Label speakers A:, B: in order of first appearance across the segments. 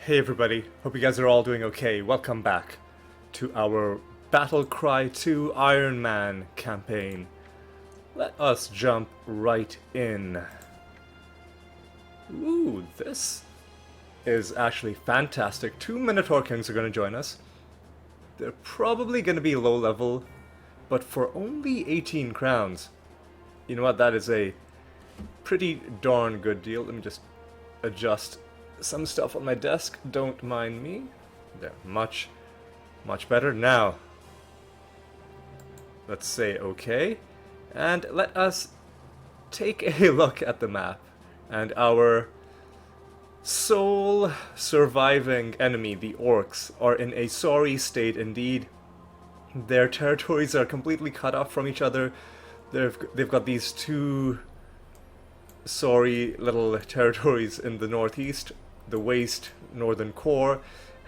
A: Hey everybody, hope you guys are all doing okay. Welcome back to our Battlecry 2 Ironman campaign. Let us jump right in. Ooh, this is actually fantastic. 2 Minotaur Kings are going to join us. They're probably going to be low level, but for only 18 crowns. You know what, that is a pretty darn good deal. Let me just adjust some stuff on my desk, don't mind me. They're much better. Now, let's say okay, and let us take a look at the map. And our sole surviving enemy, the orcs, are in a sorry state indeed. Their territories are completely cut off from each other. They've got these two sorry little territories in the northeast, the Waste Northern Core,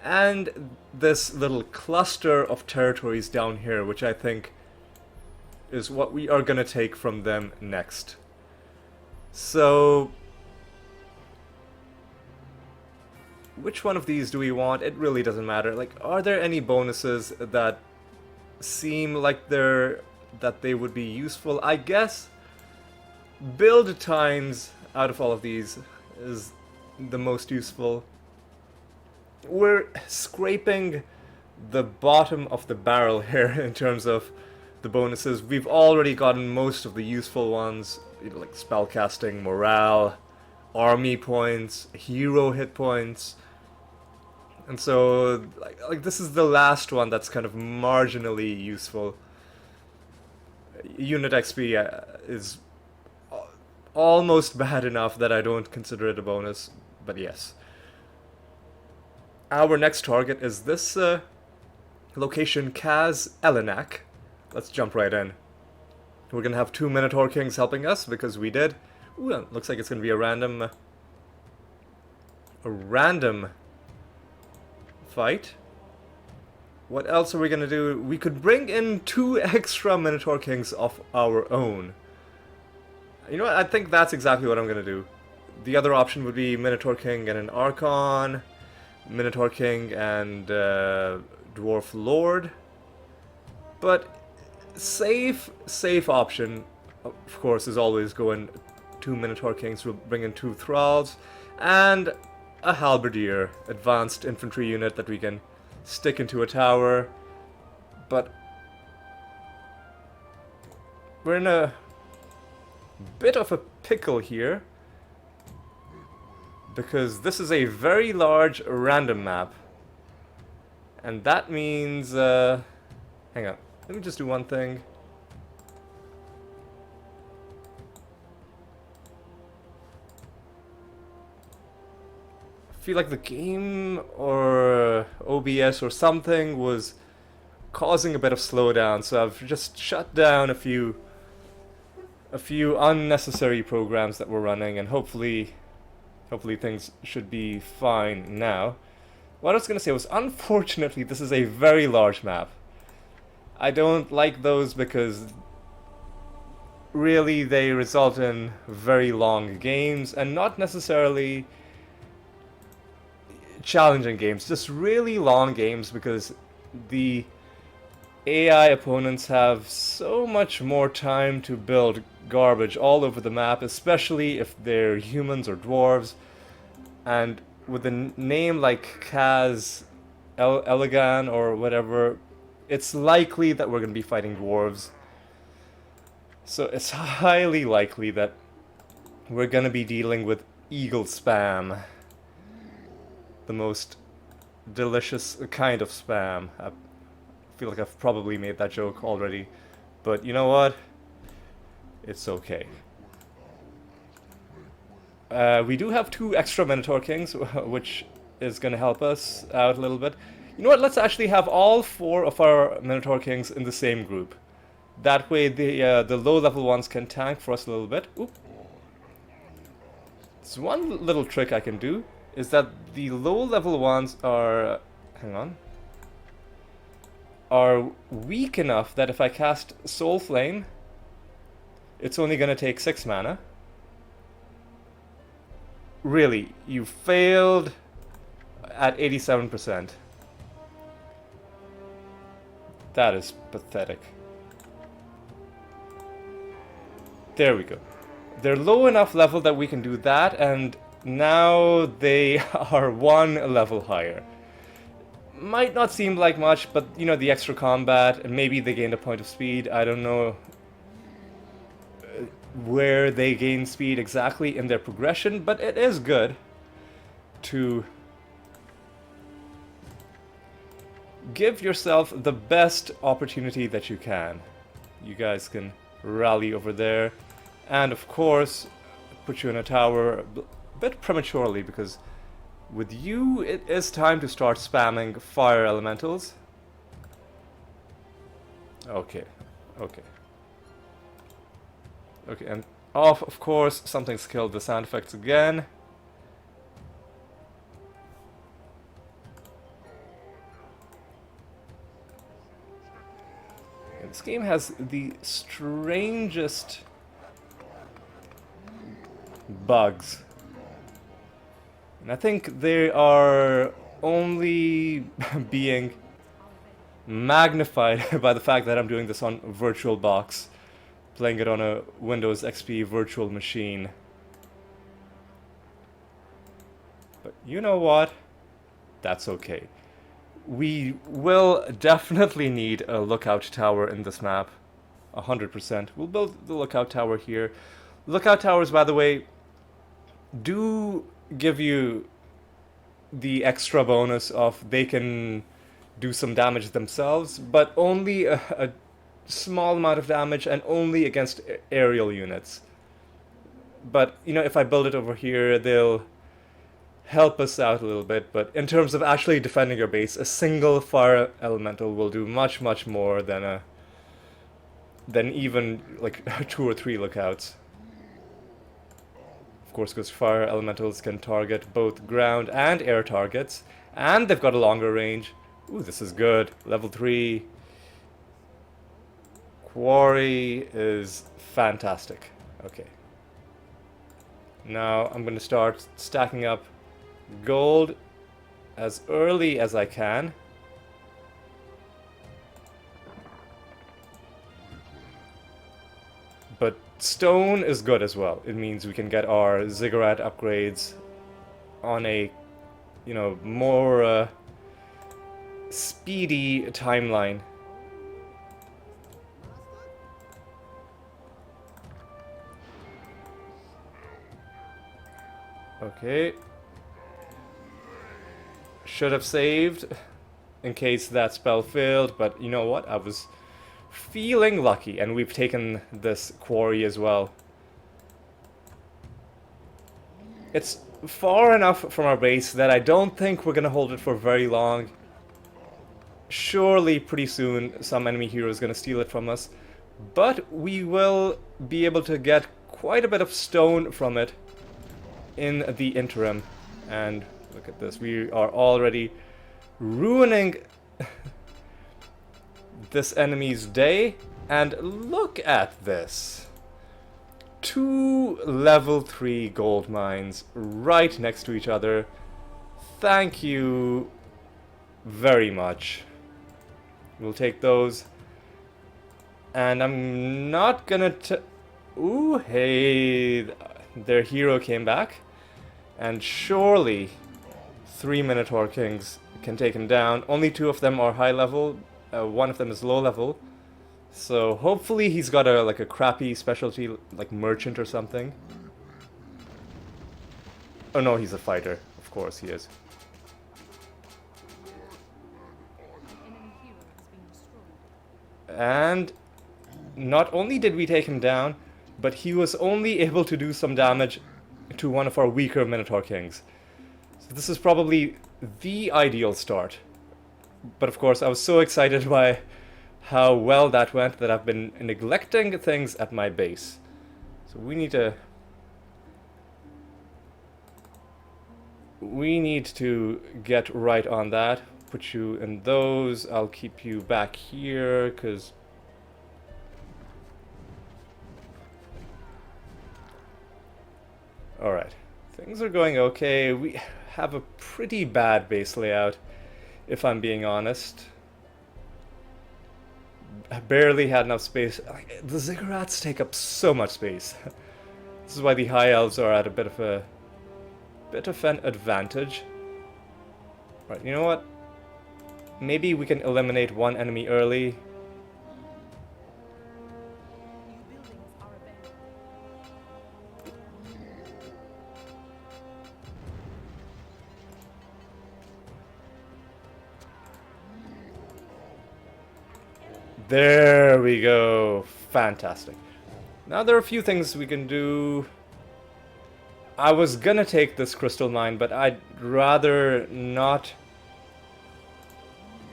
A: and this little cluster of territories down here, which I think is what we are going to take from them next. So, which one of these do we want? It really doesn't matter. Like, are there any bonuses that seem like they would be useful? I guess build times out of all of these is the most useful. We're scraping the bottom of the barrel here in terms of the bonuses. We've already gotten most of the useful ones, like spellcasting, morale, army points, hero hit points. And so, like this is the last one that's kind of marginally useful. Unit XP is almost bad enough that I don't consider it a bonus, but yes. Our next target is this location, Khaz, Elenak. Let's jump right in. We're gonna have 2 Minotaur Kings helping us, because we did. Ooh, looks like it's gonna be a random fight. What else are we gonna do? We could bring in 2 extra Minotaur Kings of our own. You know what? I think that's exactly what I'm gonna do. The other option would be Minotaur King and an Archon, Minotaur King and Dwarf Lord. But safe option, of course, is always going 2 Minotaur Kings. We'll bring in 2 Thralls and a Halberdier, advanced infantry unit that we can stick into a tower. But we're in a bit of a pickle here, because this is a very large random map, and that means hang on, let me just do one thing. I feel like the game or OBS or something was causing a bit of slowdown, so I've just shut down a few unnecessary programs that were running, and hopefully things should be fine now. What I was going to say was, unfortunately, this is a very large map. I don't like those because really they result in very long games, and not necessarily challenging games, just really long games, because the AI opponents have so much more time to build garbage all over the map, especially if they're humans or dwarves. And with a name like Khaz, Elegan or whatever, it's likely that we're going to be fighting dwarves. So it's highly likely that we're going to be dealing with eagle spam. The most delicious kind of spam. I feel like I've probably made that joke already, but you know what? It's okay. We do have 2 extra Minotaur Kings, which is going to help us out a little bit. You know what? Let's actually have all 4 of our Minotaur Kings in the same group. That way the low-level ones can tank for us a little bit. Oop. So one little trick I can do is that the low-level ones are... hang on. Are weak enough that if I cast Soul Flame, it's only going to take 6 mana. Really, you failed at 87%. That is pathetic. There we go. They're low enough level that we can do that, and now they are one level higher. Might not seem like much, but you know, the extra combat, and maybe they gained a point of speed. I don't know where they gain speed exactly in their progression, but it is good to give yourself the best opportunity that you can. You guys can rally over there, and of course put you in a tower a bit prematurely, because with you it is time to start spamming fire elementals. Okay, okay. Okay, and off, of course, something's killed the sound effects again. And this game has the strangest bugs. And I think they are only being magnified by the fact that I'm doing this on VirtualBox, playing it on a Windows XP virtual machine. But you know what? That's okay. We will definitely need a lookout tower in this map. 100%. We'll build the lookout tower here. Lookout towers, by the way, do give you the extra bonus of they can do some damage themselves, but only a small amount of damage, and only against aerial units. But, you know, if I build it over here, they'll help us out a little bit, but in terms of actually defending your base, a single fire elemental will do much, much more than even, like, 2 or 3 lookouts. Of course, because fire elementals can target both ground and air targets, and they've got a longer range. Ooh, this is good. Level 3. Quarry is fantastic. Okay. Now I'm going to start stacking up gold as early as I can. But stone is good as well. It means we can get our ziggurat upgrades on a, you know, more speedy timeline. Okay. Should have saved in case that spell failed, but you know what? I was feeling lucky, and we've taken this quarry as well. It's far enough from our base that I don't think we're gonna hold it for very long. Surely pretty soon some enemy hero is gonna steal it from us, but we will be able to get quite a bit of stone from it in the interim. And look at this, we are already ruining this enemy's day, and look at this. 2 level 3 gold mines right next to each other. Thank you very much. We'll take those. And I'm not gonna ooh, hey, their hero came back. And surely 3 Minotaur Kings can take him down. Only 2 of them are high level. 1 of them is low level. So hopefully he's got a like a crappy specialty, like merchant or something. Oh no, he's a fighter. Of course he is. And not only did we take him down, but he was only able to do some damage to one of our weaker Minotaur Kings. So this is probably the ideal start. But of course, I was so excited by how well that went that I've been neglecting things at my base. So we need to get right on that. Put you in those. I'll keep you back here, because alright. Things are going okay. We have a pretty bad base layout, if I'm being honest. I barely had enough space. The ziggurats take up so much space. This is why the high elves are at a bit of an advantage. Right, you know what? Maybe we can eliminate one enemy early. There we go. Fantastic. Now there are a few things we can do. I was gonna take this crystal mine, but I'd rather not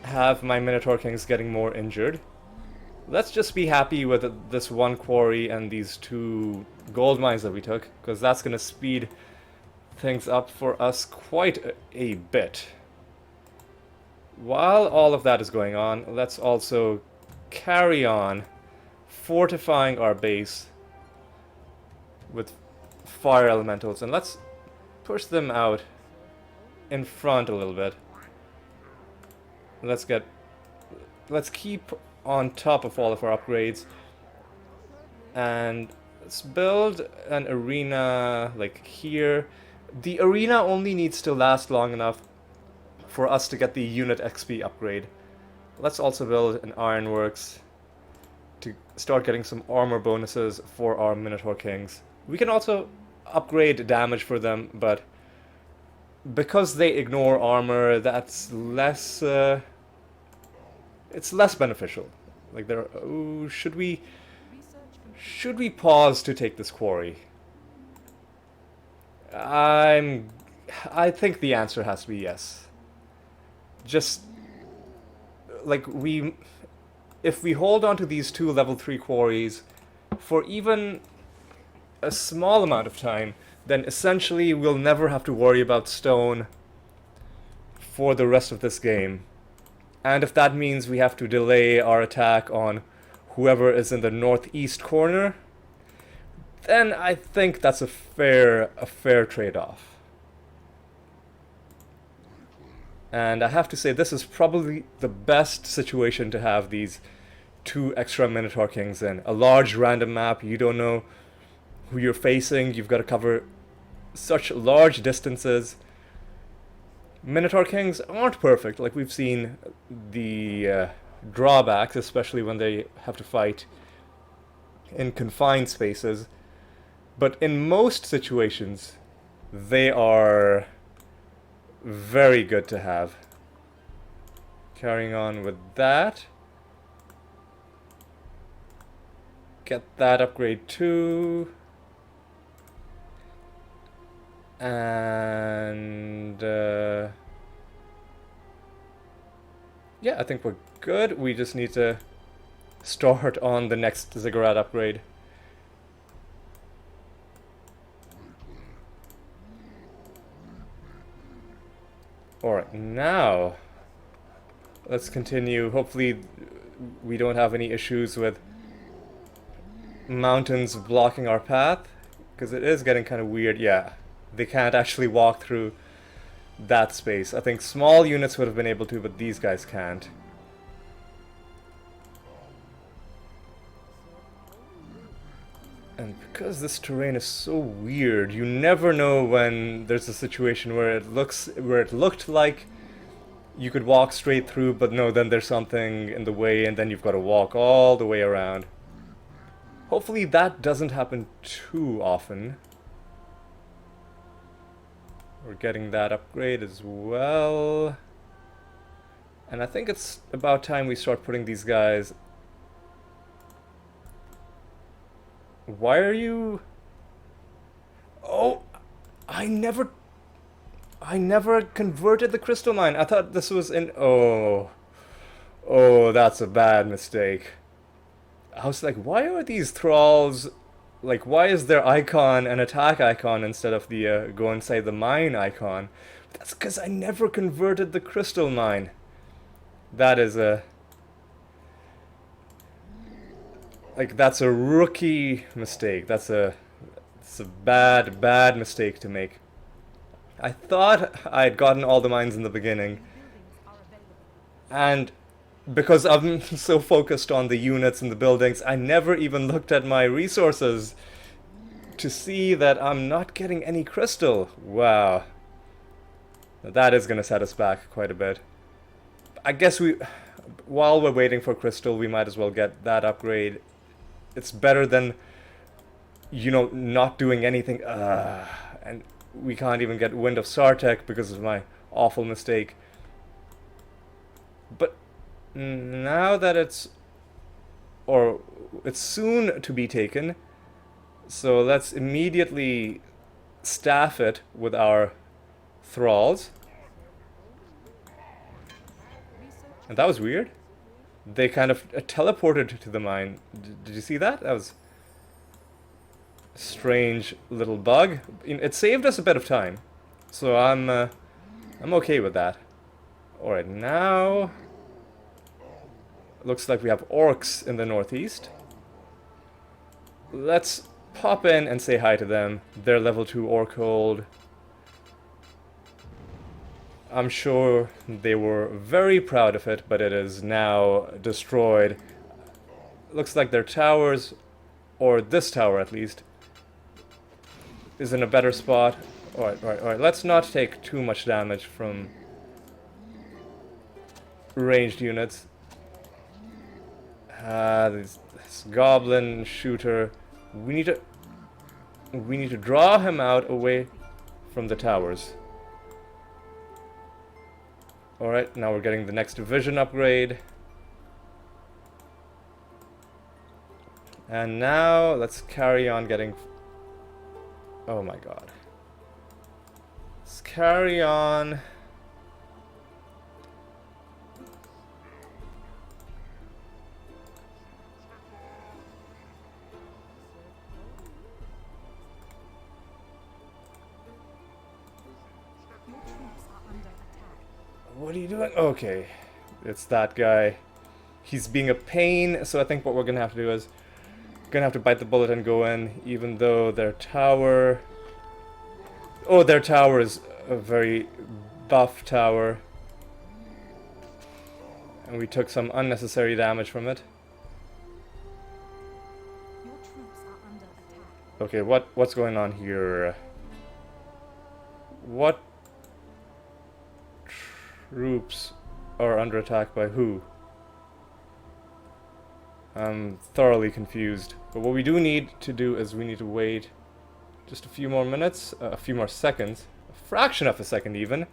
A: have my Minotaur Kings getting more injured. Let's just be happy with this one quarry and these 2 gold mines that we took, because that's gonna speed things up for us quite a bit. While all of that is going on, let's also carry on fortifying our base with fire elementals, and let's push them out in front a little bit. Let's keep on top of all of our upgrades, and let's build an arena like here. The arena only needs to last long enough for us to get the unit XP upgrade. Let's also build an ironworks to start getting some armor bonuses for our Minotaur Kings. We can also upgrade damage for them, but because they ignore armor, that's less it's less beneficial. Like should we pause to take this quarry? I think the answer has to be yes. Just like if we hold on to these 2 level 3 quarries for even a small amount of time, then essentially we'll never have to worry about stone for the rest of this game. And if that means we have to delay our attack on whoever is in the northeast corner, then I think that's a fair trade-off. And I have to say, this is probably the best situation to have these 2 extra Minotaur Kings in. A large random map, you don't know who you're facing, you've got to cover such large distances. Minotaur Kings aren't perfect, like we've seen the drawbacks, especially when they have to fight in confined spaces. But in most situations, they are very good to have. Carrying on with that. Get that upgrade too. And yeah, I think we're good. We just need to start on the next ziggurat upgrade. Alright, now let's continue. Hopefully we don't have any issues with mountains blocking our path, because it is getting kind of weird. Yeah, they can't actually walk through that space. I think small units would have been able to, but these guys can't. And because this terrain is so weird, you never know when there's a situation where it looked like you could walk straight through, but no, then there's something in the way, and then you've got to walk all the way around. Hopefully that doesn't happen too often. We're getting that upgrade as well. And I think it's about time we start putting these guys... Why are you... Oh! I never converted the crystal mine. I thought this was in... Oh, that's a bad mistake. I was like, why are these thralls... Like, why is their icon an attack icon instead of the go inside the mine icon? That's because I never converted the crystal mine. That is a... Like, that's a rookie mistake. That's a bad mistake to make. I thought I had gotten all the mines in the beginning, and because I'm so focused on the units and the buildings, I never even looked at my resources to see that I'm not getting any crystal. Wow. That is going to set us back quite a bit. I guess while we're waiting for crystal, we might as well get that upgrade. It's better than, you know, not doing anything. And we can't even get Wind of Sartek because of my awful mistake. But now that it's soon to be taken, so let's immediately staff it with our thralls. And that was weird. They kind of teleported to the mine. Did you see that? That was a strange little bug. It saved us a bit of time, so I'm okay with that. All right, now looks like we have orcs in the northeast. Let's pop in and say hi to them. They're level 2 orc hold. I'm sure they were very proud of it, but it is now destroyed. Looks like their towers, or this tower at least, is in a better spot. Alright, let's not take too much damage from ranged units. This goblin shooter. We need to draw him out away from the towers. Alright, now we're getting the next division upgrade. And now let's carry on getting... Oh my god. Let's carry on. What are you doing? Okay, it's that guy. He's being a pain, so I think what we're gonna have to do is gonna have to bite the bullet and go in, even though their tower... Oh, their tower is a very buff tower. And we took some unnecessary damage from it. Okay, what's going on here? What troops are under attack by who? I'm thoroughly confused. But what we do need to do is we need to wait just a few more minutes, a few more seconds, a fraction of a second even.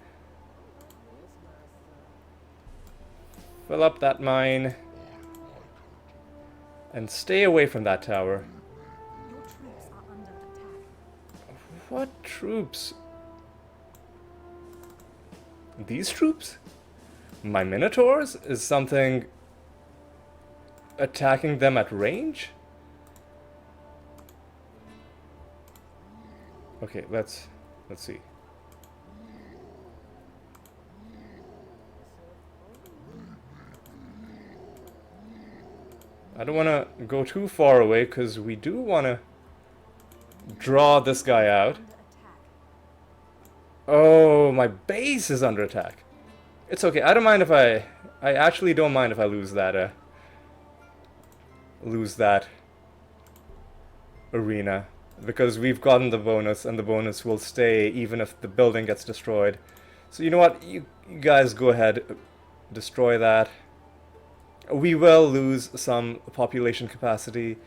A: Fill up that mine and stay away from that tower. What troops? These troops? My minotaurs? Is something attacking them at range? Okay, let's see. I don't want to go too far away because we do want to draw this guy out. Oh, my base is under attack. It's okay. I don't mind if I actually don't mind if I lose that arena, because we've gotten the bonus, and the bonus will stay even if the building gets destroyed. So you know what? You guys go ahead, destroy that. We will lose some population capacity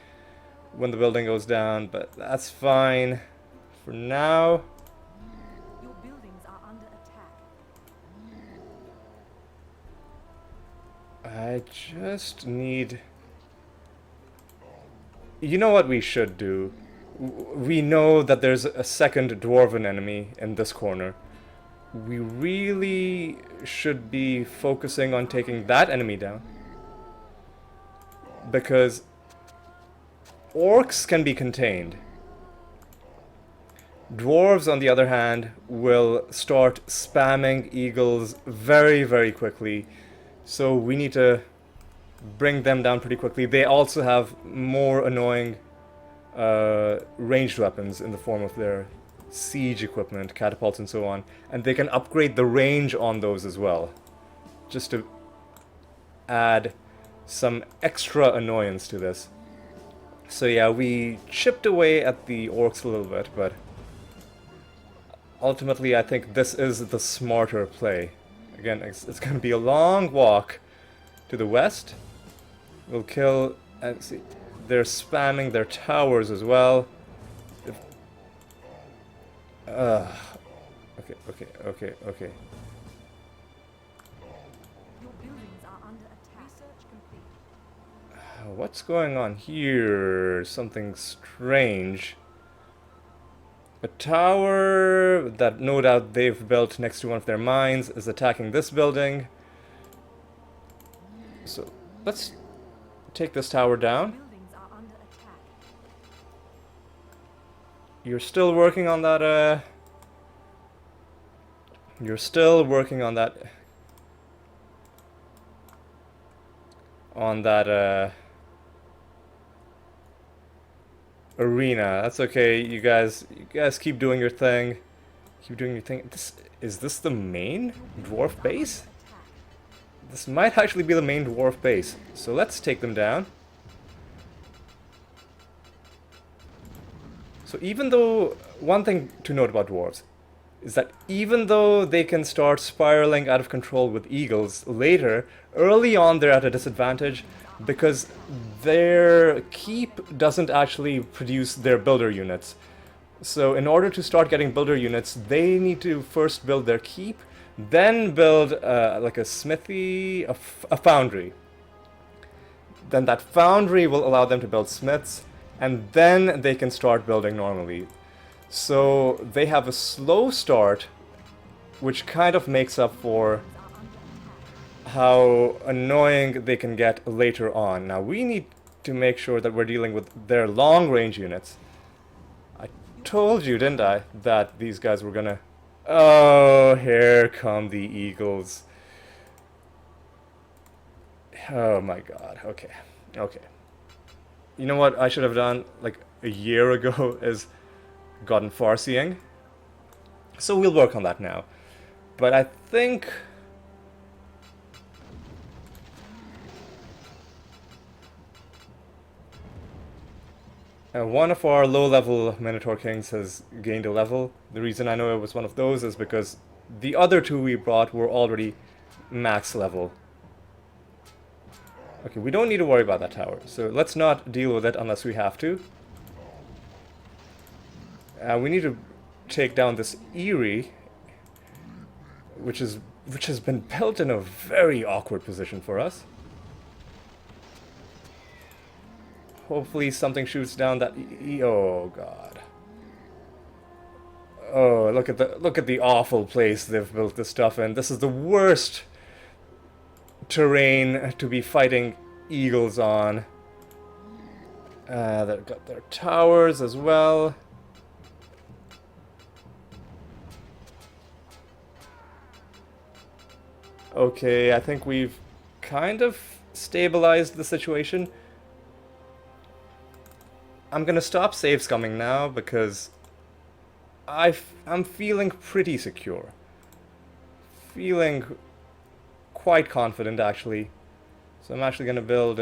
A: when the building goes down, but that's fine for now.
B: Your buildings are under attack.
A: I just need... You know what we should do? We know that there's a second dwarven enemy in this corner. We really should be focusing on taking that enemy down. Because orcs can be contained. Dwarves, on the other hand, will start spamming eagles very, very quickly. So we need to bring them down pretty quickly. They also have more annoying ranged weapons in the form of their siege equipment, catapults and so on, and they can upgrade the range on those as well, just to add some extra annoyance to this. So yeah, we chipped away at the orcs a little bit, but ultimately I think this is the smarter play. Again, it's going to be a long walk to the west. We'll kill, and see, they're spamming their towers as well. If, okay.
B: Your buildings are under attack. Research complete.
A: What's going on here? Something strange. A tower that no doubt they've built next to one of their mines is attacking this building. So let's take this tower down.
B: Buildings are under attack.
A: You're still working on that, You're still working on that... arena. That's okay. You guys keep doing your thing. Keep doing your thing. Is this the main dwarf base? This might actually be the main dwarf base. So let's take them down. So even though, one thing to note about dwarves is that even though they can start spiraling out of control with eagles later, early on they're at a disadvantage because their keep doesn't actually produce their builder units. So in order to start getting builder units, they need to first build their keep, then build like a smithy, a foundry. Then that foundry will allow them to build smiths, and then they can start building normally. So they have a slow start, which kind of makes up for how annoying they can get later on. Now we need to make sure that we're dealing with their long-range units. I told you, didn't I, that these guys were gonna... Oh, here come the eagles. Oh my god, okay. You know what I should have done, like, a year ago, is gotten Farseeing. So we'll work on that now. But I think... one of our low-level Minotaur Kings has gained a level. The reason I know it was one of those is because the other two we brought were already max level. Okay, we don't need to worry about that tower, so let's not deal with it unless we have to. We need to take down this Eyrie, which has been built in a very awkward position for us. Hopefully something shoots down that oh god. Oh, look at the awful place they've built this stuff in. This is the worst terrain to be fighting eagles on. They've got their towers as well. Okay, I think we've kind of stabilized the situation. I'm gonna stop save scumming now because I'm feeling pretty secure. Feeling quite confident actually. So I'm actually gonna build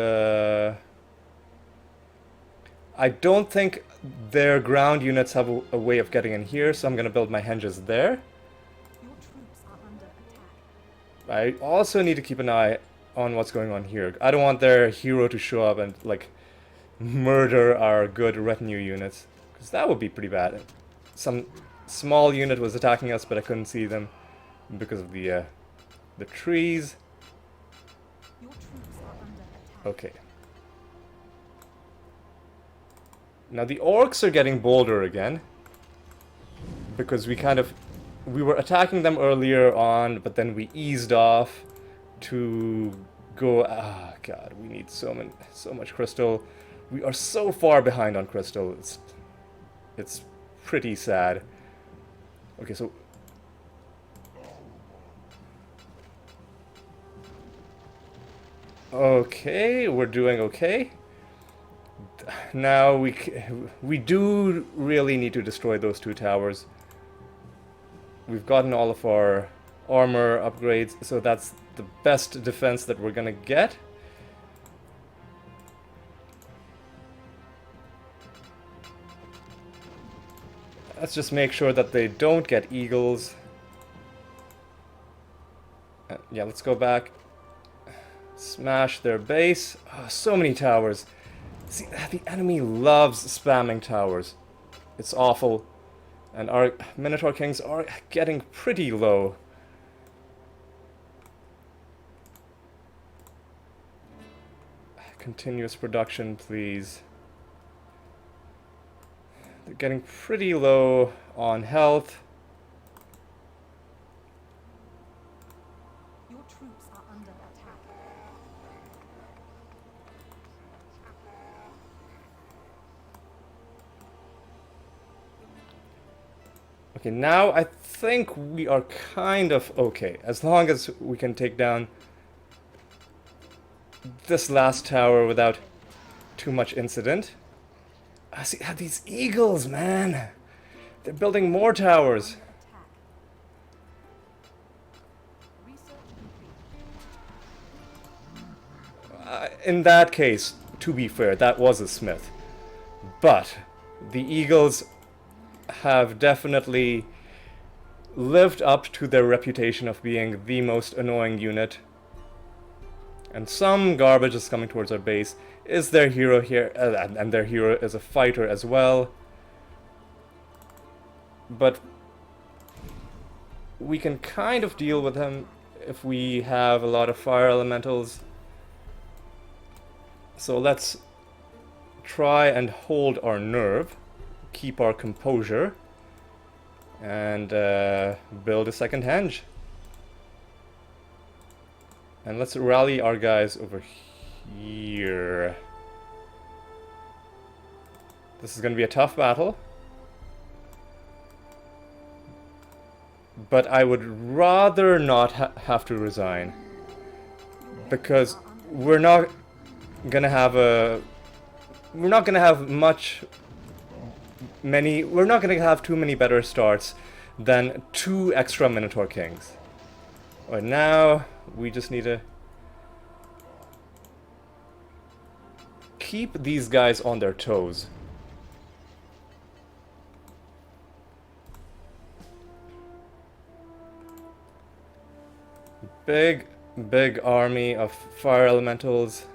A: I don't think their ground units have a way of getting in here, so I'm gonna build my henges there.
B: Your troops are under attack.
A: I also need to keep an eye on what's going on here. I don't want their hero to show up and like murder our good retinue units, because that would be pretty bad. Some small unit was attacking us, but I couldn't see them because of the trees.
B: Your troops are under attack.
A: Okay. Now the orcs are getting bolder again, because we were attacking them earlier on, but then we eased off to go. Ah, God, we need so much crystal. We are so far behind on crystal. It's pretty sad. Okay, so okay, we're doing okay. Now we do really need to destroy those two towers we've gotten all of our armor upgrades, so that's the best defense that we're gonna get. Let's just make sure that they don't get eagles. Yeah, let's go back. Smash their base. Oh, so many towers. See, the enemy loves spamming towers. It's awful. And our Minotaur Kings are getting pretty low. Continuous production, please. They're getting pretty low on health.
B: Your troops are under attack.
A: Okay, now I think we are kind of okay. As long as we can take down this last tower without too much incident. See, these eagles, man! They're building more towers.
B: Attack. Research complete.
A: In that case, to be fair, that was a smith. But the eagles have definitely lived up to their reputation of being the most annoying unit. And some garbage is coming towards our base. Is their hero here? And their hero is a fighter as well. But we can kind of deal with him if we have a lot of fire elementals. So let's try and hold our nerve, keep our composure, and build a second henge. And let's rally our guys over here. This is going to be a tough battle. But I would rather not have to resign. Because we're not going to have a... We're not going to have We're not going to have too many better starts than 2 extra Minotaur Kings. Right now, we just need to keep these guys on their toes. Big army of fire elementals.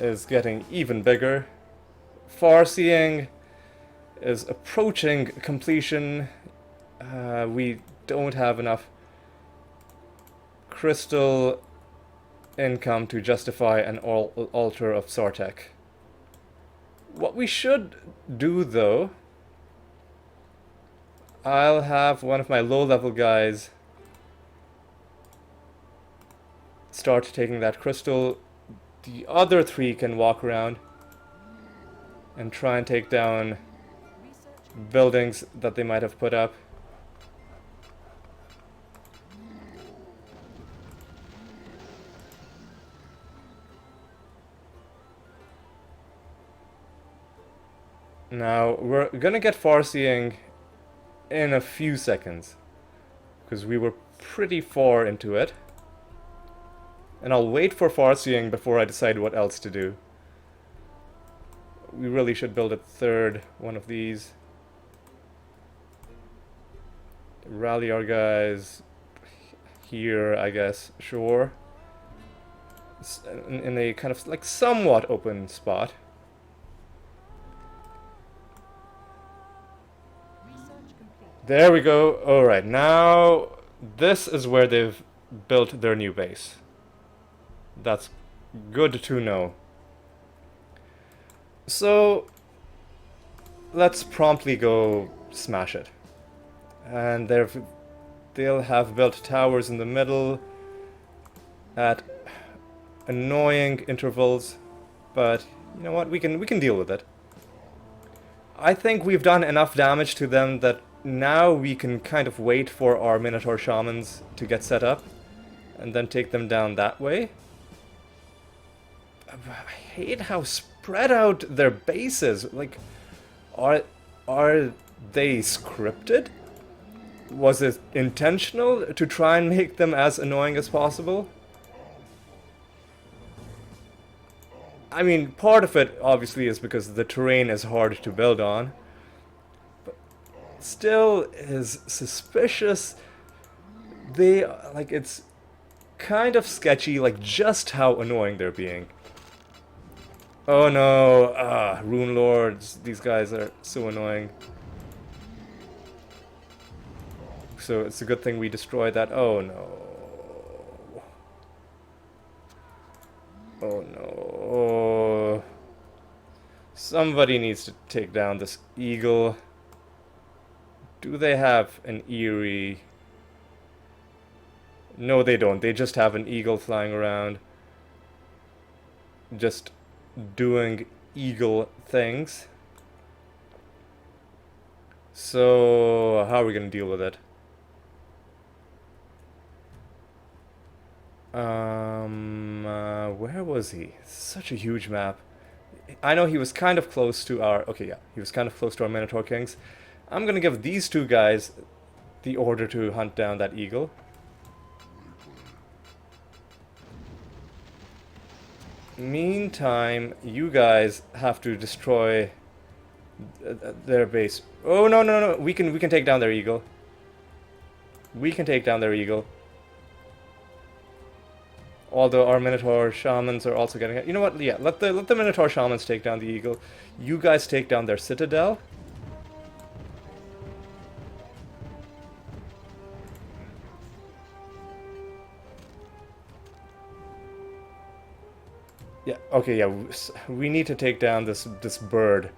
A: Is getting even bigger. Farseeing is approaching completion. We don't have enough crystal income to justify an altar of Sartek. What we should do, though, I'll have one of my low-level guys start taking that crystal. The other 3 can walk around and try and take down buildings that they might have put up. Now, we're gonna get farseeing in a few seconds, because we were pretty far into it. And I'll wait for farseeing before I decide what else to do. We really should build a third one of these. Rally our guys here, I guess, sure. In a kind of like somewhat open spot. There we go. Alright, now this is where they've built their new base. That's good to know. So let's promptly go smash it. And they'll have built towers in the middle at annoying intervals, but you know what, we can deal with it. I think we've done enough damage to them that now we can kind of wait for our Minotaur Shamans to get set up and then take them down that way. I hate how spread out their bases. Like, are they scripted? Was it intentional to try and make them as annoying as possible? I mean, part of it obviously is because the terrain is hard to build on. But still is suspicious. They, like, it's kind of sketchy, like, just how annoying they're being. Oh no, Rune Lords, these guys are so annoying. So it's a good thing we destroyed that. Oh no. Oh no. Somebody needs to take down this eagle. Do they have an Eerie? No, they don't. They just have an eagle flying around. Just doing eagle things. So, how are we going to deal with it? Where was he? Such a huge map. I know he was kind of close to our... Okay, yeah. He was kind of close to our Minotaur Kings. I'm going to give these two guys the order to hunt down that eagle. Meantime, you guys have to destroy their base. Oh, no, no, no. We can take down their eagle. We can take down their eagle. Although our Minotaur Shamans are also getting it. You know what? Yeah, let the Minotaur Shamans take down the eagle. You guys take down their citadel. Yeah, okay, yeah. We need to take down this bird.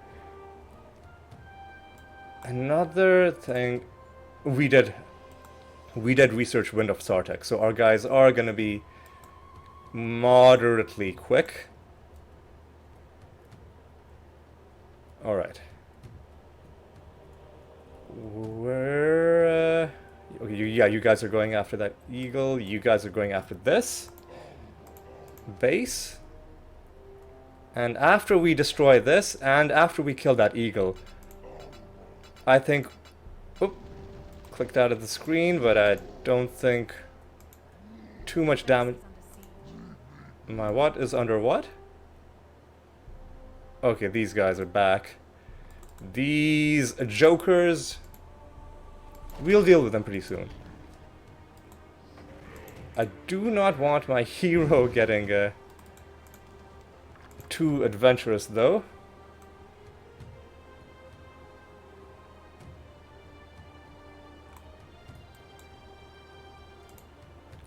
A: Another thing, we did research Wind of Sartek, so our guys are gonna be moderately quick. Alright. Where... okay, yeah, you guys are going after that eagle. You guys are going after this base. And after we destroy this, and after we kill that eagle, I think... oop, clicked out of the screen, but I don't think too much damage... My what is under what? Okay, these guys are back. These jokers... we'll deal with them pretty soon. I do not want my hero getting too adventurous, though.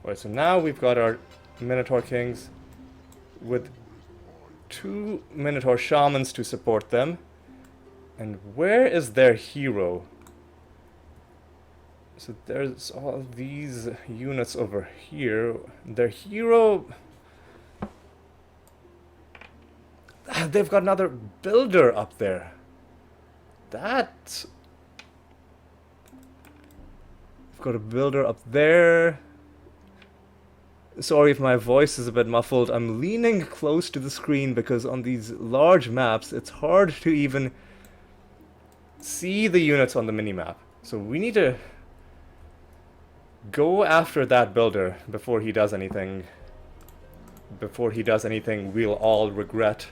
A: Alright, so now we've got our Minotaur Kings with 2 Minotaur Shamans to support them. And where is their hero? So there's all these units over here. Their hero... they've got another builder up there. That... I've got a builder up there. Sorry if my voice is a bit muffled. I'm leaning close to the screen because on these large maps, it's hard to even see the units on the minimap. So we need to go after that builder before he does anything. Before he does anything we'll all regret.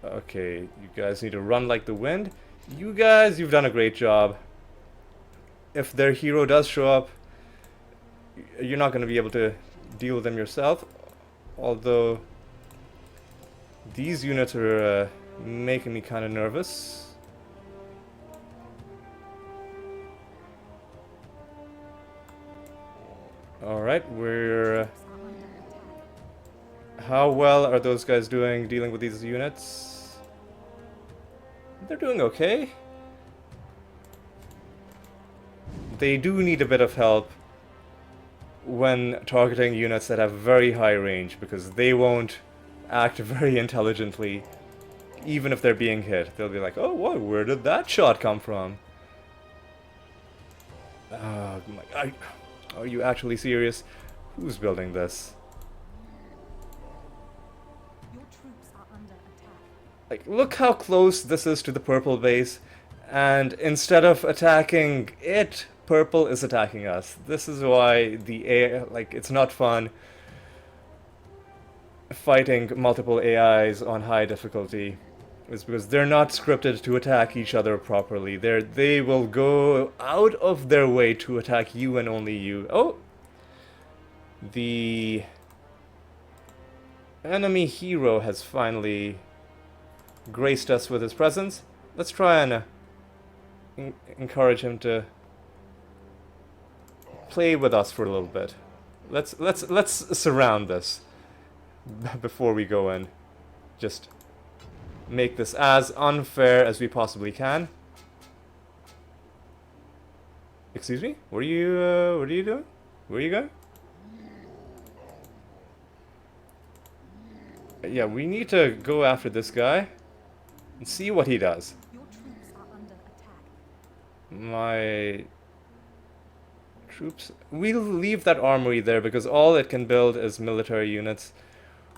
A: Okay, you guys need to run like the wind. You guys, you've done a great job. If their hero does show up, you're not going to be able to deal with them yourself. Although, these units are making me kind of nervous. Alright, we're... how well are those guys doing dealing with these units? They're doing okay. They do need a bit of help when targeting units that have very high range, because they won't act very intelligently even if they're being hit. They'll be like, oh, whoa, where did that shot come from? Oh my, are you actually serious? Who's building this?
B: Your troops
A: Like, look how close this is to the purple base, and instead of attacking it, purple is attacking us. This is why the AI, like, it's not fun fighting multiple AIs on high difficulty. Is because they're not scripted to attack each other properly. They will go out of their way to attack you and only you. Oh! The enemy hero has finally graced us with his presence. Let's try and encourage him to play with us for a little bit. Let's surround this before we go in. Just make this as unfair as we possibly can. Excuse me? What are you doing? Where are you going? Yeah, we need to go after this guy and see what he does.
B: Your troops are under attack.
A: My troops... We'll leave that armory there because all it can build is military units.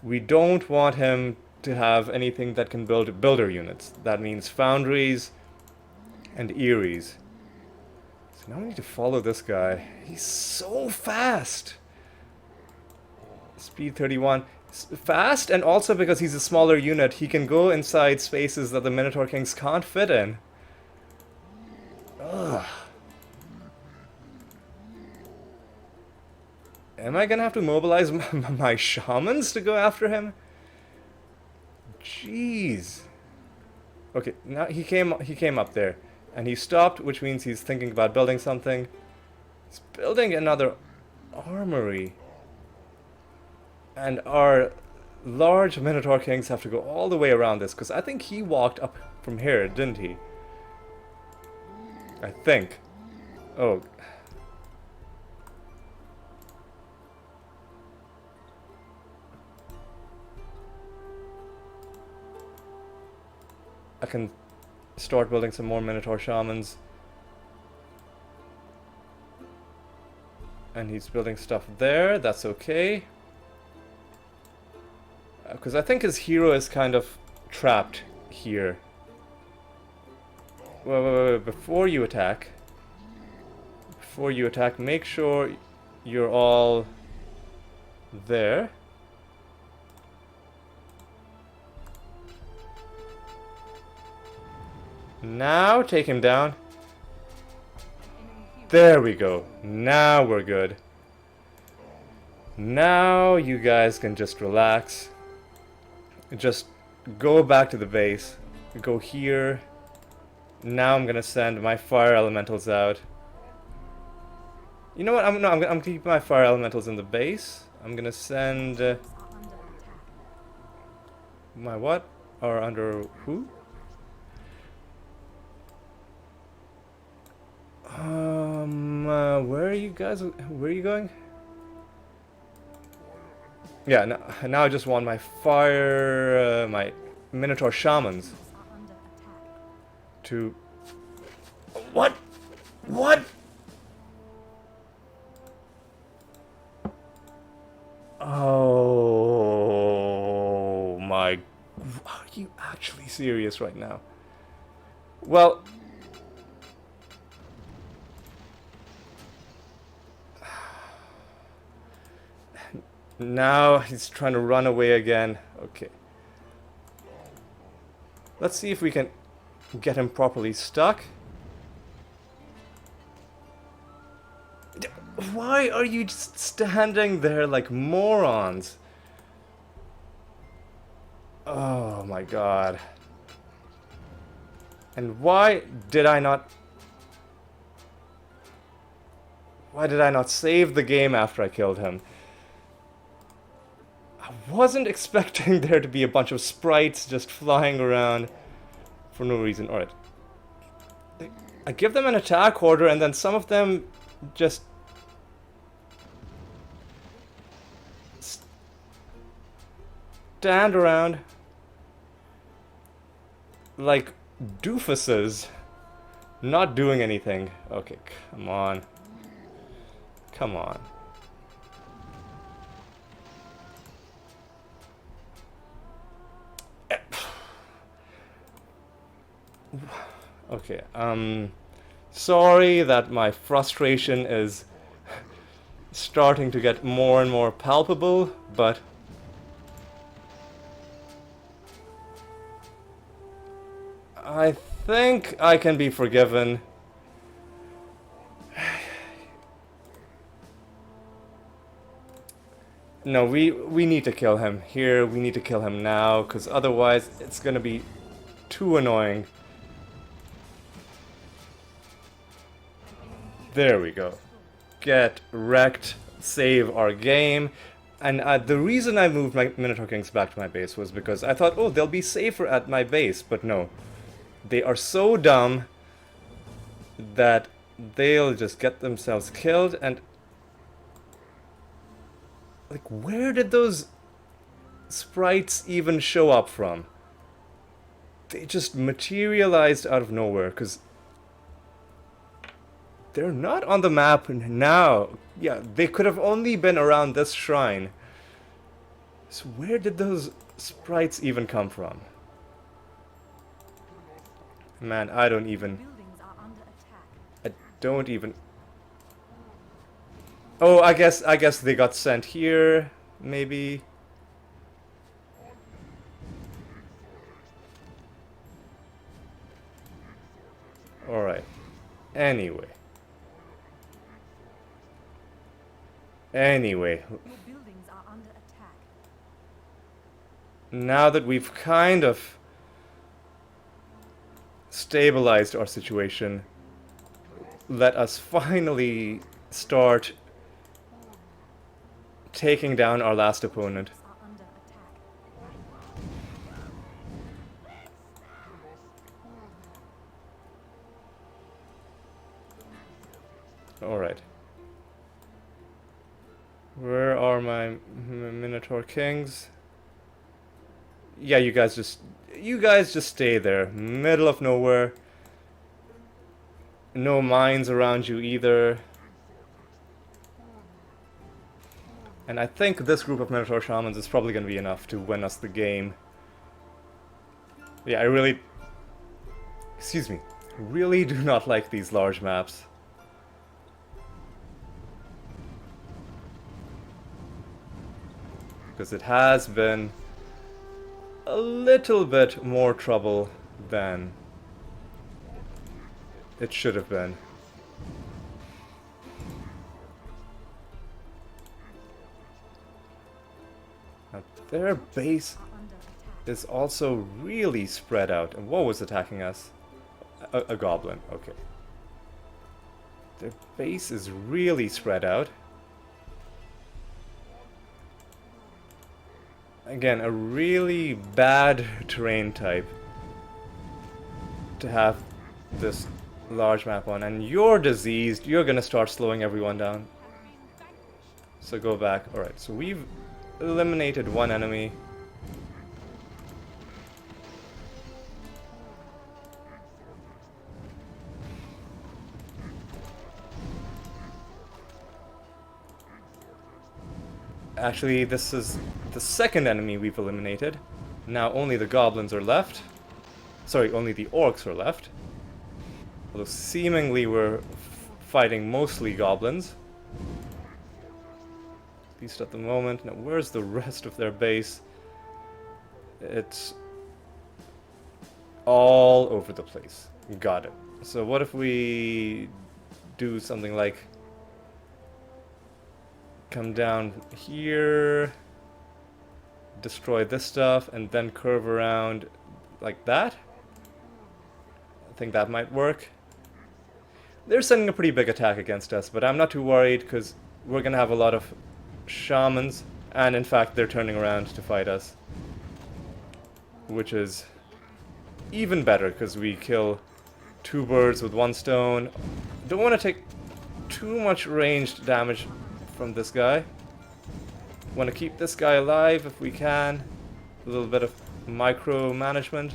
A: We don't want him to have anything that can build builder units. That means foundries and eyries. So now we need to follow this guy. He's so fast! Speed 31. Fast, and also because he's a smaller unit, he can go inside spaces that the Minotaur Kings can't fit in. Ugh. Am I gonna have to mobilize my shamans to go after him? Jeez. Okay, now he came up there, and he stopped, which means he's thinking about building something. He's building another armory. And our large Minotaur Kings have to go all the way around this, because I think he walked up from here, didn't he? I think. Oh. I can start building some more Minotaur Shamans. And he's building stuff there, that's okay. Because I think his hero is kind of trapped here. Wait, before you attack, make sure you're all there. Now take him down. There we go. Now we're good. Now you guys can just relax. Just go back to the base. Go here. Now I'm gonna send my fire elementals out. You know what? I'm gonna keep my fire elementals in the base. I'm gonna send my what? Or under who? Where are you guys? Where are you going? Yeah, now I just want my fire, my Minotaur Shamans to... What? What? Oh my... Are you actually serious right now? Well... Now he's trying to run away again. Okay. Let's see if we can get him properly stuck. Why are you just standing there like morons? Oh my god. And why did I not save the game after I killed him? I wasn't expecting there to be a bunch of sprites just flying around for no reason. Alright. I give them an attack order and then some of them just... stand around like doofuses, not doing anything. Okay, come on. Come on. Okay, sorry that my frustration is starting to get more and more palpable, but I think I can be forgiven. No, we need to kill him here. We need to kill him now, because otherwise it's gonna be too annoying. There we go. Get wrecked, save our game. And the reason I moved my Minotaur Kings back to my base was because I thought, oh, they'll be safer at my base, but no. They are so dumb that they'll just get themselves killed. And like, where did those sprites even show up from? They just materialized out of nowhere, because they're not on the map now. Yeah, they could have only been around this shrine. So where did those sprites even come from? Man, I don't even...
B: Buildings are under attack.
A: I don't even... Oh, I guess they got sent here, maybe. Alright. Anyway. Anyway.
B: Your buildings are under attack.
A: Now that we've kind of stabilized our situation, let us finally start taking down our last opponent.
B: Are under attack.
A: Alright. Where are my Minotaur Kings? Yeah, you guys just stay there. Middle of nowhere. No mines around you either. And I think this group of Minotaur Shamans is probably going to be enough to win us the game. Yeah, I really... Excuse me. Really do not like these large maps. Because it has been a little bit more trouble than it should have been. Now, their base
B: Are under attack.
A: is also really spread out. And what was attacking us? A goblin, okay. Their base is really spread out. Again, a really bad terrain type to have this large map on. And you're diseased, you're gonna start slowing everyone down. So go back. Alright, so we've eliminated one enemy. Actually, this is the second enemy we've eliminated. Now only the goblins are left. Sorry, only the orcs are left. Although seemingly we're fighting mostly goblins. At least at the moment. Now where's the rest of their base? It's all over the place. Got it. So what if we do something like come down here, destroy this stuff, and then curve around like that? I think that might work. They're sending a pretty big attack against us, but I'm not too worried because we're gonna have a lot of shamans, and in fact they're turning around to fight us, which is even better because we kill two birds with one stone. Don't want to take too much ranged damage from this guy. Want to keep this guy alive if we can. A little bit of micromanagement.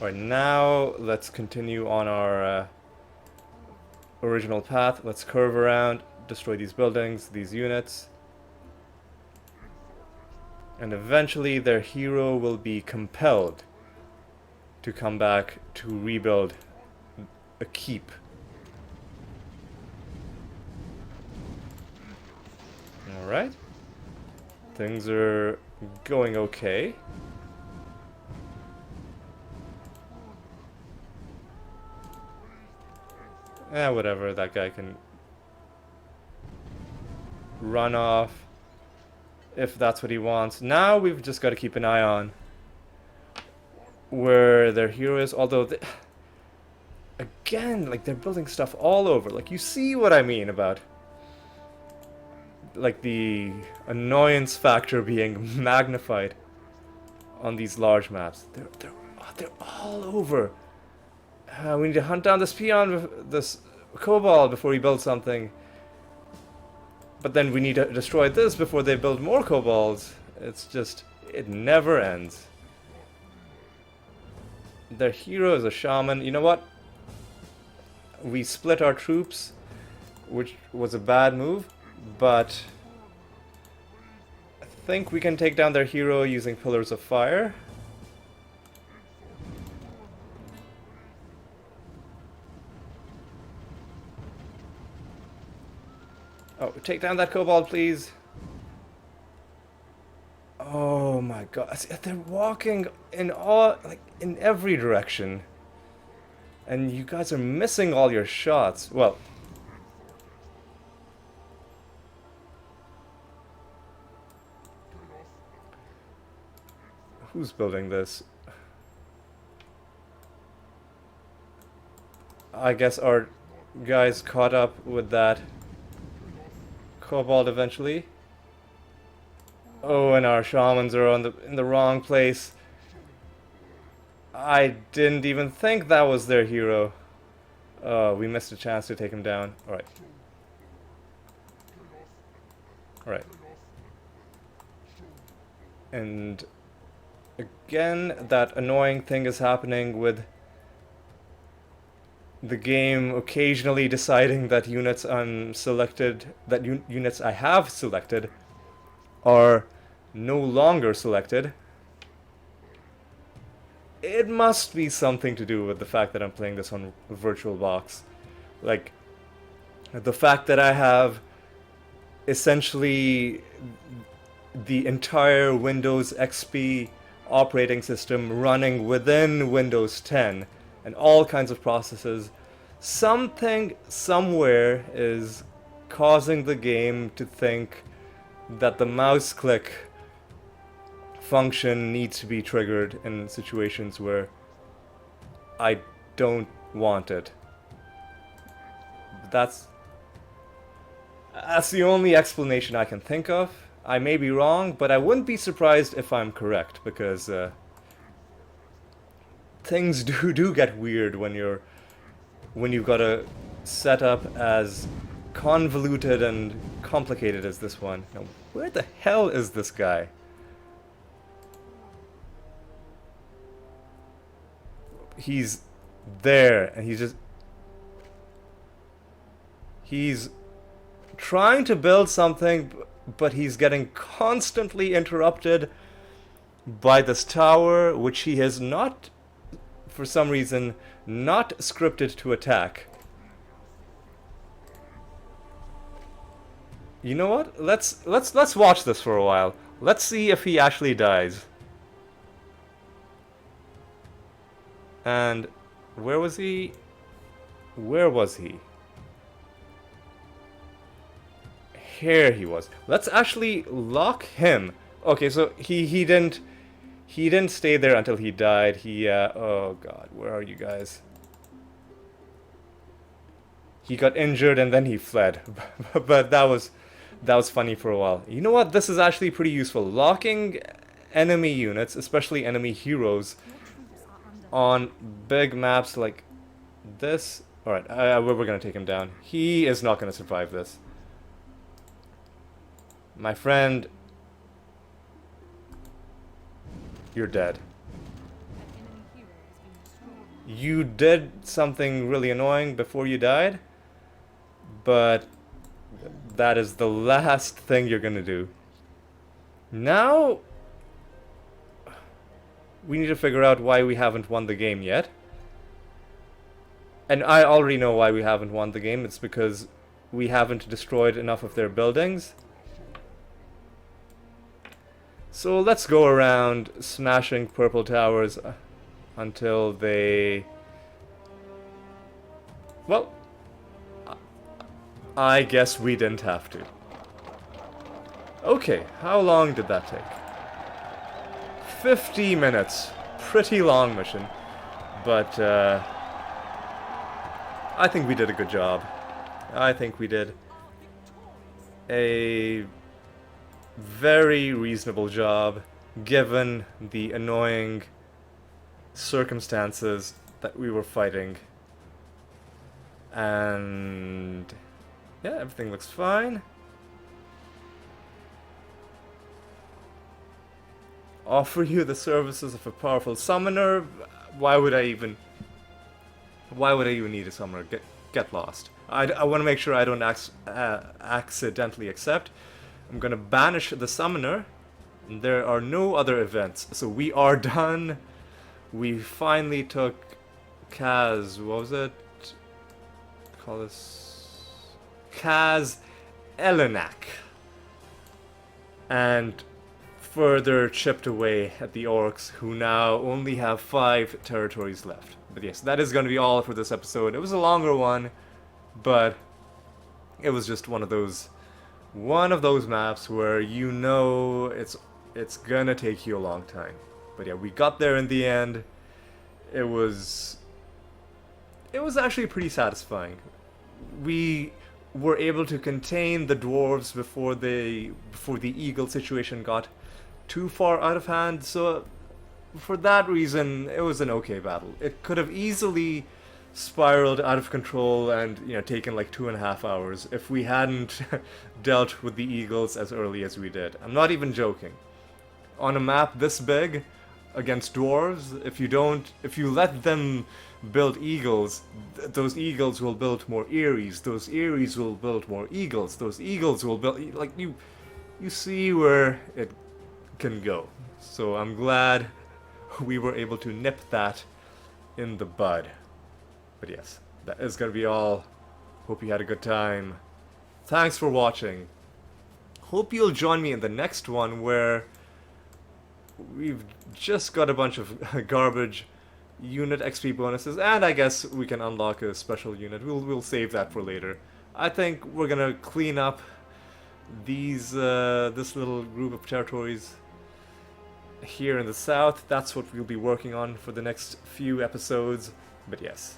A: Alright, now let's continue on our original path. Let's curve around, destroy these buildings, these units. And eventually their hero will be compelled to come back to rebuild a keep. Alright. Things are going okay. Whatever, that guy can run off if that's what he wants. Now we've just got to keep an eye on where their hero is, although again, like, they're building stuff all over. Like, you see what I mean about, like, the annoyance factor being magnified on these large maps. They're all over. We need to hunt down this peon, this kobold, before he builds something. But then we need to destroy this before they build more kobolds. It's just, it never ends. Their hero is a shaman. You know what? We split our troops, which was a bad move, but I think we can take down their hero using pillars of fire. Oh, take down that kobold, please. Oh my god. They're walking in all, like, in every direction. And you guys are missing all your shots. Well, who's building this? I guess our guys caught up with that kobold eventually. Oh, and our shamans are in the wrong place. I didn't even think that was their hero. We missed a chance to take him down. Alright. Alright. And again, that annoying thing is happening with the game occasionally deciding that units units I have selected are no longer selected. It must be something to do with the fact that I'm playing this on VirtualBox. Like, the fact that I have essentially the entire Windows XP operating system running within Windows 10 and all kinds of processes. Something somewhere is causing the game to think that the mouse click function needs to be triggered in situations where I don't want it. That's the only explanation I can think of. I may be wrong, but I wouldn't be surprised if I'm correct, because things do get weird when you've got a setup as convoluted and complicated as this one. Now, where the hell is this guy? He's there, and he's trying to build something, but he's getting constantly interrupted by this tower, which he has not, for some reason, not scripted to attack. You know what? Let's watch this for a while. Let's see if he actually dies. And where was he? Where was he? Here he was. Let's actually lock him. Okay, so he didn't stay there until he died. He oh god, where are you guys? He got injured and then he fled. But that was funny for a while. You know what? This is actually pretty useful. Locking enemy units, especially enemy heroes, on big maps like this. Alright, we're gonna take him down. He is not gonna survive this. My friend, you're dead. You did something really annoying before you died, but that is the last thing you're gonna do. Now, we need to figure out why we haven't won the game yet. And I already know why we haven't won the game. It's because we haven't destroyed enough of their buildings. So let's go around smashing purple towers until they... Well, I guess we didn't have to. Okay, how long did that take? 50 minutes. Pretty long mission. But, I think we did a good job. I think we did a very reasonable job, given the annoying circumstances that we were fighting. And yeah, everything looks fine. Offer you the services of a powerful summoner. Why would I even need a summoner? Get lost. I want to make sure I don't accidentally accept. I'm gonna banish the summoner. There are no other events, so we are done. We finally took Khaz. What was it? Call this Khaz Elenak, and further chipped away at the orcs, who now only have 5 territories left. But yes, that is going to be all for this episode. It was a longer one, but it was just one of those maps where you know it's gonna take you a long time. But yeah, we got there in the end. It was actually pretty satisfying. We were able to contain the dwarves before the eagle situation got too far out of hand, so for that reason it was an okay battle. It could have easily spiraled out of control and, you know, taken like 2.5 hours if we hadn't dealt with the eagles as early as we did. I'm not even joking. On a map this big against dwarves, if you let them build eagles, those eagles will build more Eries, those Eries will build more eagles, those eagles will build, like, you see where it can go. So I'm glad we were able to nip that in the bud. But yes, that is gonna be all. Hope you had a good time. Thanks for watching. Hope you'll join me in the next one, where we've just got a bunch of garbage unit XP bonuses, and I guess we can unlock a special unit. We'll save that for later. I think we're gonna clean up these this little group of territories here in the south. That's what we'll be working on for the next few episodes. But yes,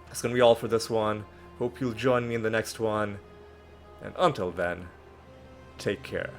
A: that's gonna be all for this one. Hope you'll join me in the next one, and until then, take care.